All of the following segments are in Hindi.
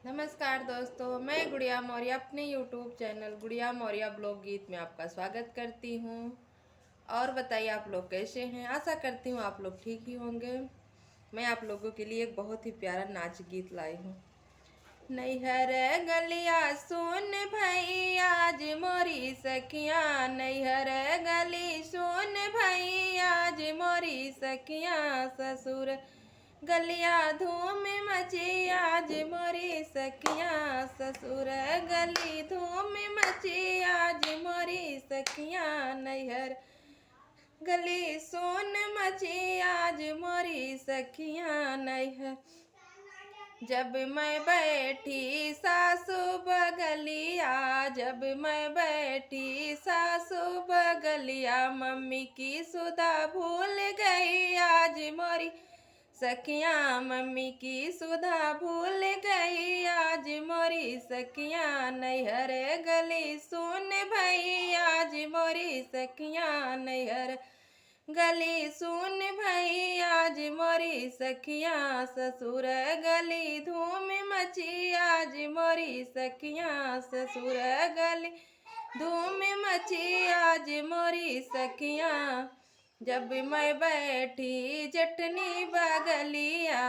नमस्कार दोस्तों, मैं गुड़िया मौर्य अपने YouTube चैनल गुड़िया मौर्य ब्लॉग गीत में आपका स्वागत करती हूँ। और बताइए आप लोग कैसे हैं। आशा करती हूँ आप लोग ठीक ही होंगे। मैं आप लोगों के लिए एक बहुत ही प्यारा नाच गीत लाई हूँ। नैहर गलिया सुन भई आज मोरी सखिया, नैहर गली सुन भई आज मोरी सखिया, ससुर गलिया धूम मची आज मोरी सखिया, ससुर गली धूम मची आज मोरी सखिया, नैहर गली सोन मची आज मोरी सखिया, नैहर जब मैं बैठी सासू बगलिया, जब मैं बैठी सासू बगलिया, मम्मी की सुधा भूल गई आज मोरी सखिया, मम्मी की सुधा भूल गई आज मोरी सखिया, नैहर गली सुन भई आज मोरी सखिया, नैहर गली सुन भई आज मोरी सखिया, ससुर गली धूम मची आज मोरी सखिया, ससुर गली धूम मची आज मोरी सखिया, जब मैं बैठी जटनी बगलिया,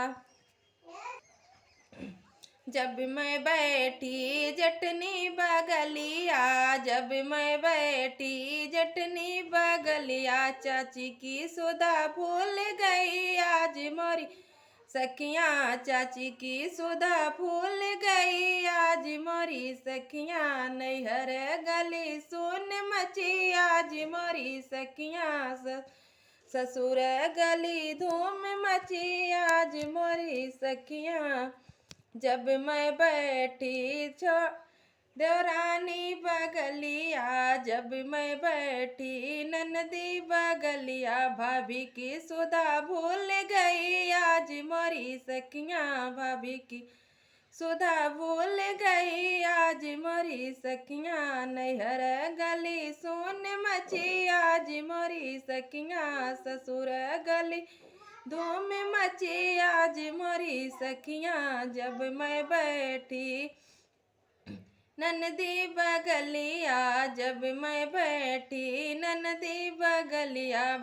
जब मैं बैठी जटनी बगलिया, जब मैं बैठी जटनी बगलिया, चाची की सुधा भूल गई आज मोरी सखिया, चाची की सुधा भूल गई आज मोरी सखिया, नैहर गली सुन मची आज मोरी सखिया, ससुर गली धूम मची आज मोरी सखिया, जब मैं बैठी देवरानी बगलिया, जब मैं बैठी ननदी बगलिया, भाभी की सुधा भूल गई आज मोरी सखिया, भाभी की सुधा भूल गई आज मोरी सखिया, नैहर गली सोन मची आज मोरी सखिया, ससुर गली धूम मची आज मोरी सखिया, जब मैं बैठी ननदी बगलिया, जब मैं बैठी ननदी बगलिया,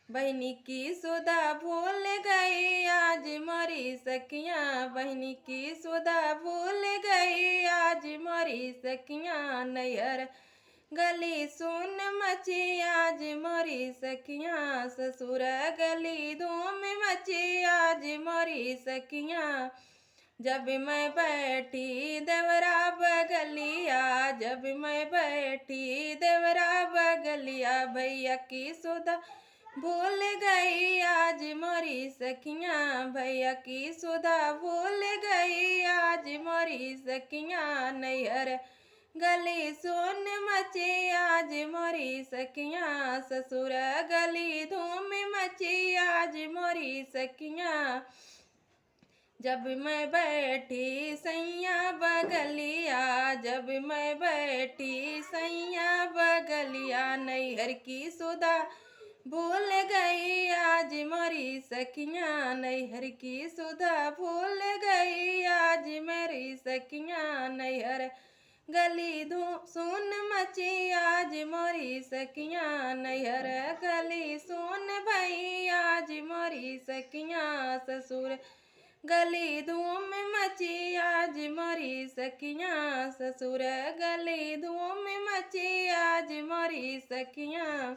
बहनी की सुधा भूल गई आज मोरी सखिया, बहनी की सुधा भूल गई आज मोरी सखिया, नैहर गली सुन मची आज मोरी सखिया, ससुर गली धूम मची आज मोरी सखिया, जब मैं बैठी देवरा बगलिया, जब मैं बैठी देवरा बगलिया, भैया की सुधा भूल गई आज मोरी सखिया, भैया की सुधा भूल गई आज मोरी सखिया, नैहर गली सुन मची आज मोरी सखिया, ससुर गली धूम मची आज मोरी सखिया, जब मैं बैठी सैया बगलिया, जब मैं बैठी सैया बगलिया, नैहर की सुधा भूल गई आज मोरी सखिया, नैहर की सुधा भूल गई आज मेरी सखिया, नैहर गली सुन मची आज मोरी सखिया, नैहर गली सुन भई आज मोरी सखिया, ससुर गली धूम मची आज मोरी सखिया, ससुर गली धूम मची आज मोरी सखिया।